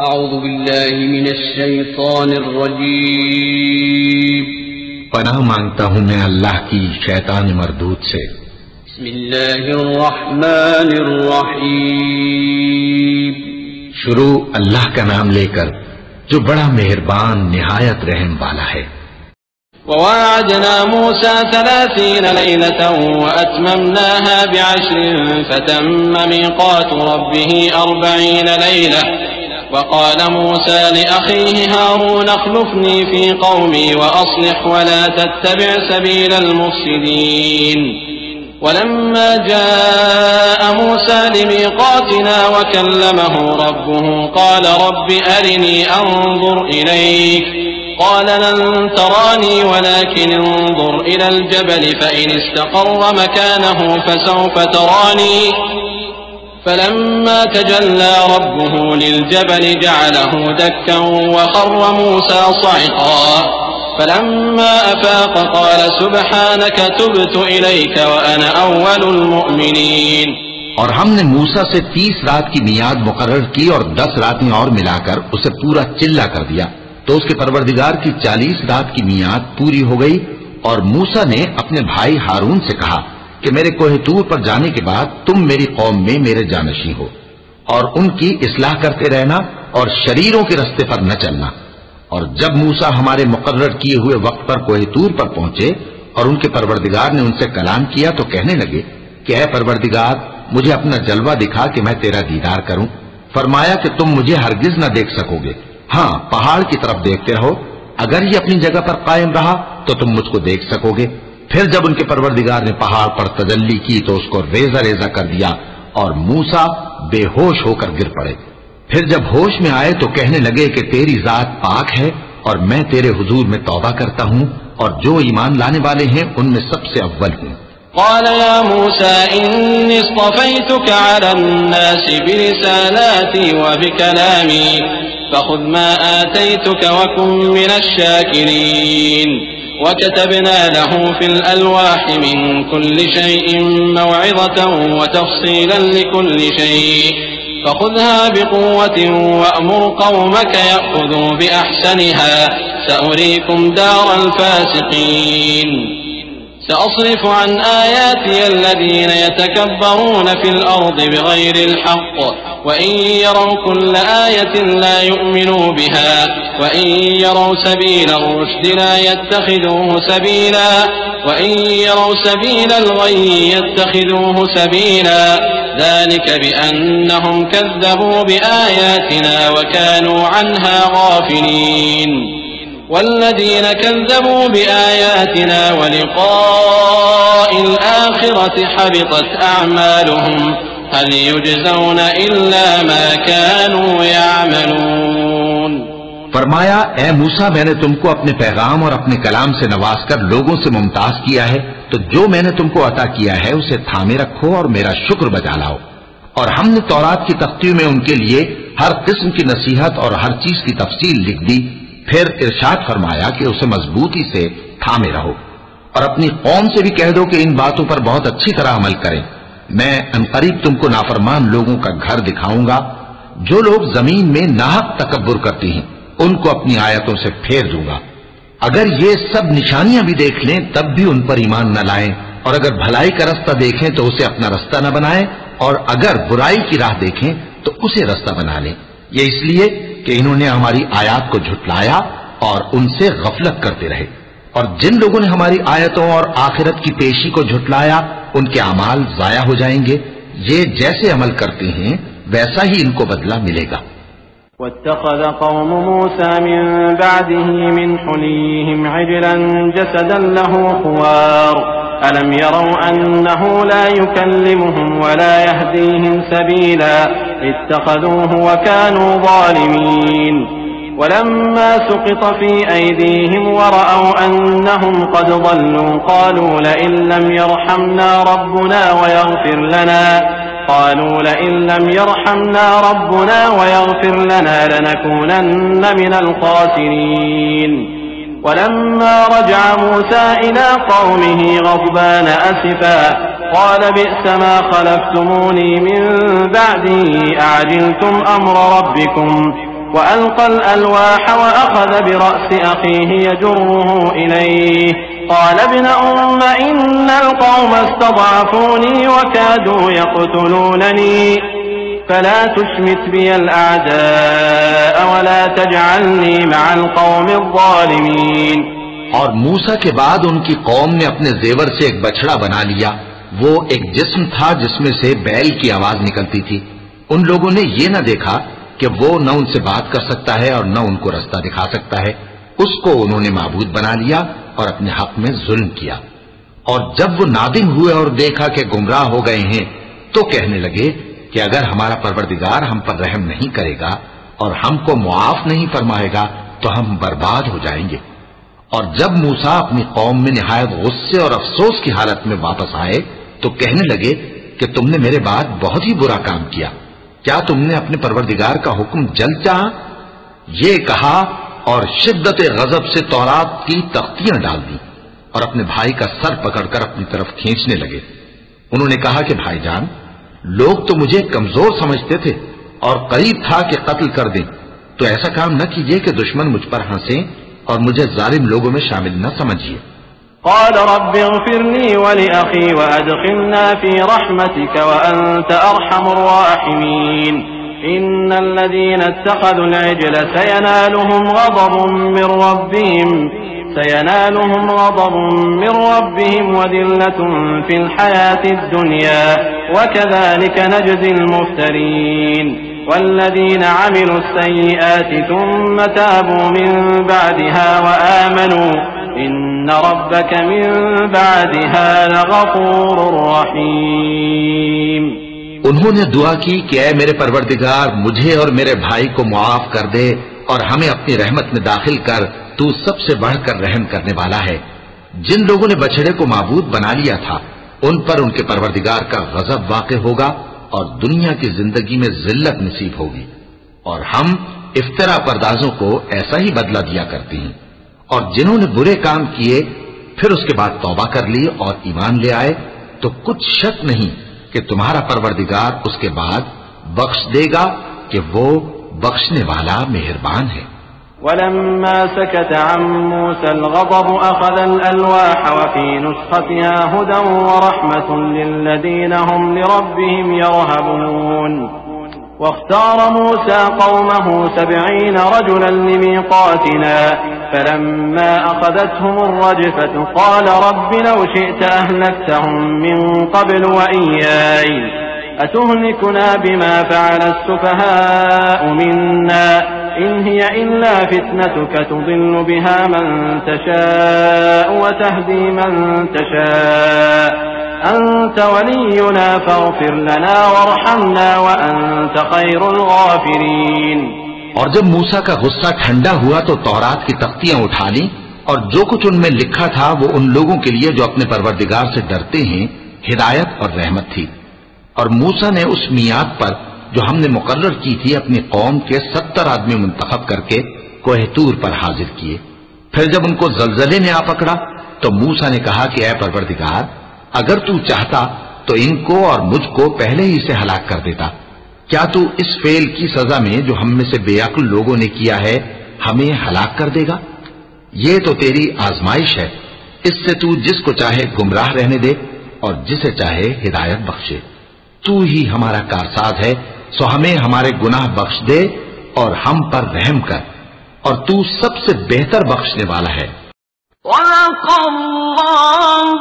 اعوذ باللہ من الشیطان الرجیم پناہ مانگتا ہوں میں اللہ کی شیطان مردود سے۔ بسم اللہ الرحمن الرحیم شروع اللہ کا نام لے کر جو بڑا مہربان نہایت رحم والا ہے۔ وواعدنا موسى 30 ليلة وأتممناها ب10 فتم ميقات ربه 40 ليلة وقال موسى لأخيه هارون اخلفني في قومي وأصلح ولا تتبع سبيل المفسدين ولما جاء موسى لميقاتنا وكلمه ربه قال رب أرني أنظر إليك قال لن تراني ولكن انظر إلى الجبل فإن استقر مكانه فسوف تراني فلما تجلى ربه للجبل جعله دكا وخر موسى صعقا فلما أفاق قال سبحانك تبت إليك وأنا أول المؤمنين۔ اور ہم نے موسیٰ سے 30 رات کی میعاد مقرر کی اور 10 راتیں اور ملا کر اسے پورا چلا کر دیا، تو اس کے پروردگار کی 40 رات کی میعاد پوری ہو گئی۔ اور موسیٰ نے اپنے بھائی ہارون سے کہا کہ میرے کوہ طور پر جانے کے بعد تم میری قوم میں میرے جانشین ہو اور ان کی اصلاح کرتے رہنا اور شریروں کے رستے پر نہ چلنا۔ اور جب موسیٰ ہمارے مقرر کیے ہوئے وقت پر کوہ طور پر پہنچے اور ان کے پروردگار نے ان سے کلام کیا تو کہنے لگے کہ اے پروردگار مجھے اپنا جلوہ دکھا کہ میں تیرا دیدار کروں۔ فرمایا کہ تم مجھے ہرگز نہ دیکھ سکو گے، ہاں پہاڑ کی طرف دیکھتے رہو، اگر یہ اپنی جگہ پر قائم رہا تو تم مجھ کو دیکھ سکو گے۔ پھر جب ان کے پروردگار نے پہاڑ پر تجلی کی تو اس کو ریزہ ریزہ کر دیا اور موسیٰ بے ہوش ہو کر گر پڑے۔ پھر جب ہوش میں آئے تو کہنے لگے کہ تیری ذات پاک ہے اور میں تیرے حضور میں توبہ کرتا ہوں اور جو ایمان لانے والے ہیں ان میں سب سے اول ہوں۔ قال يا موسى إني اصطفيتك على الناس برسالاتي وبكلامي فخذ ما آتيتك وكن من الشاكرين وكتبنا له في الألواح من كل شيء موعظة وتفصيلا لكل شيء فخذها بقوة وأمر قومك يأخذوا بأحسنها سأريكم دار الفاسقين سأصرف عن آياتي الذين يتكبرون في الأرض بغير الحق وإن يروا كل آية لا يؤمنوا بها وإن يروا سبيل الرشد لا يتخذوه سبيلا وإن يروا سبيل الغي يتخذوه سبيلا ذلك بأنهم كذبوا بآياتنا وكانوا عنها غافلين والذين كذبوا بآياتنا ولقاء الآخرة حبطت أعمالهم هل يجزون إلا ما كانوا يعملون۔ فرمایا اے موسیٰ میں نے تم کو اپنے پیغام اور اپنے کلام سے نواز کر لوگوں سے ممتاز کیا ہے، تو جو میں نے تم کو عطا کیا ہے اسے تھامے رکھو اور میرا شکر بجا لاؤ۔ اور ہم نے تورات کی تختیوں میں ان کے لیے ہر قسم کی نصیحت اور ہر چیز کی تفصیل لکھ دی۔ پھر ارشاد فرمایا کہ اسے مضبوطی سے تھامے رہو اور اپنی قوم سے بھی کہہ دو کہ ان باتوں پر بہت اچھی طرح عمل کریں۔ میں عنقریب تم کو نافرمان لوگوں کا گھر دکھاؤں گا۔ جو لوگ زمین میں ناحق تکبر کرتی ہیں ان کو اپنی آیتوں سے پھیر دوں گا۔ اگر یہ سب نشانیاں بھی دیکھ لیں تب بھی ان پر ایمان نہ لائیں، اور اگر بھلائی کا رستہ دیکھیں تو اسے اپنا رستہ نہ بنائیں، اور اگر برائی کی راہ دیکھیں تو اسے رستہ بنا لیں۔ یہ اس لیے کہ انہوں نے ہماری آیات کو جھٹلایا اور ان سے غفلت کرتے رہے۔ اور جن لوگوں نے ہماری آیتوں اور آخرت کی پیشی کو جھٹلایا ان کے اعمال ضائع ہو جائیں گے۔ یہ جیسے عمل کرتے ہیں ویسا ہی ان کو بدلہ ملے گا۔ واتخذ قوم موسى من بعده من حليهم عجلا جسدا له خوار ألم يروا أنه لا يكلمهم ولا يهديهم سبيلا اتخذوه وكانوا ظالمين ولما سقط في أيديهم ورأوا أنهم قد ضلوا قالوا لئن لم يرحمنا ربنا ويغفر لنا لنكونن من الخاسرين ولما رجع موسى إلى قومه غضبان أسفا قال بئس ما خلفتموني من بعدي أعجلتم أمر ربكم وألقى الألواح وأخذ برأس أخيه يجره إليه قال ابن أم إن القوم استضعفوني وكادوا يقتلونني فلا تشمت بي الأعداء ولا تجعلني مع القوم الظالمين. اور موسیٰ کے بعد ان کی قوم نے اپنے زیور سے ایک بچڑا بنا لیا. وہ ایک جسم تھا جس میں سے بیل کی آواز نکلتی تھی. ان لوگوں نے یہ نہ دیکھا کہ وہ نہ ان سے بات کر سکتا ہے اور نہ ان کو رستہ دکھا سکتا ہے. اس کو انہوں نے معبود بنا لیا اور اپنے حق میں ظلم کیا. اور جب وہ نادم ہوئے اور دیکھا کہ گمراہ ہو گئے ہیں تو کہنے لگے کہ اگر ہمارا پروردگار ہم پر رحم نہیں کرے گا اور ہم کو معاف نہیں فرمائے گا تو ہم برباد ہو جائیں گے. اور جب موسیٰ اپنی قوم میں نہایت غصے اور افسوس کی حالت میں واپس آئے تو کہنے لگے کہ تم نے میرے بعد بہت ہی برا کام کیا. کیا تم نے اپنے پروردگار کا حکم جلد چاہا؟ یہ کہا اور شدت غضب سے تورات کی تختیاں ڈال دی اور اپنے بھائی کا سر پکڑ کر اپنی طرف کھینچنے لگے. انہوں نے کہا کہ بھائی جان، لوگ تو مجھے کمزور سمجھتے تھے اور قریب تھا کہ قتل کر دیں، تو ایسا کام نہ کیجیے کہ دشمن مجھ پر ہنسیں اور مجھے ظالم لوگوں میں شامل نہ سمجھیے. قال رب اغفر لي ولأخي وأدخلنا في رحمتك وأنت أرحم الراحمين. إن الذين اتخذوا العجل سينالهم غضب من ربهم وذلة في الحياة الدنيا وكذلك نجزي المفترين. والذين عملوا السيئات ثم تابوا من بعدها وآمنوا إن ربك من بعدها لغفور رحيم. انہوں نے دعا کی کہ اے میرے پروردگار، مجھے اور میرے بھائی کو معاف کر دے اور ہمیں اپنی رحمت میں داخل کر، تو سب سے بڑھ کر رحم کرنے والا ہے. جن لوگوں نے بچڑے کو معبود بنا لیا تھا ان پر ان کے پروردگار کا غضب واقع ہوگا اور دنیا کی زندگی میں ذلت نصیب ہوگی. اور ہم افترا پردازوں کو ایسا ہی بدلہ دیا کرتے ہیں. اور جنہوں نے برے کام کیے پھر اس کے بعد توبہ کر لی اور ایمان لے آئے تو کچھ شک نہیں کہ تمہارا پروردگار اس کے بعد بخش دے گا کہ وہ بخشنے والا مہربان ہے. ولما سكت عن موسى الغضب أخذ الألواح وفي نسختها هدى ورحمة للذين هم لربهم يرهبون. واختار موسى قومه 70 رجلا لميقاتنا فلما أخذتهم الرجفة قال رب لو شئت أهلكتهم من قبل وإياي أتهلكنا بما فعل السفهاء منا إن هي إلا فتنتك تضل بها من تشاء وتهدي من تشاء أنت ولينا فاغفر لنا وارحمنا وأنت خير الغافرين. اور جب موسیٰ کا غصہ ٹھنڈا ہوا تو تورات کی تختیاں اٹھا لیں اور جو کچھ ان میں لکھا تھا وہ ان لوگوں کے لیے جو اپنے پروردگار سے ڈرتے ہیں ہدایت اور رحمت تھی. اور موسیٰ نے اس میعاد پر جو ہم نے مقرر کی تھی اپنی قوم کے 70 آدمی منتخب کر کے کوہ طور پر حاضر کیے. پھر جب ان کو زلزلے نے آ پکڑا تو موسیٰ نے کہا کہ اے پروردگار، اگر تو چاہتا تو ان کو اور مجھ کو پہلے ہی سے ہلاک کر دیتا. کیا تو اس فعل کی سزا میں جو ہم میں سے بے عقل لوگوں نے کیا ہے ہمیں ہلاک کر دے گا؟ یہ تو تیری آزمائش ہے. اس سے تو جس کو چاہے گمراہ رہنے دے اور جسے چاہے ہدایت بخشے. تو ہی ہمارا کارساز ہے، سو ہمیں ہمارے گناہ بخش دے اور ہم پر رحم کر، اور تو سب سے بہتر بخشنے والا ہے. وَلَقَ اللَّهُ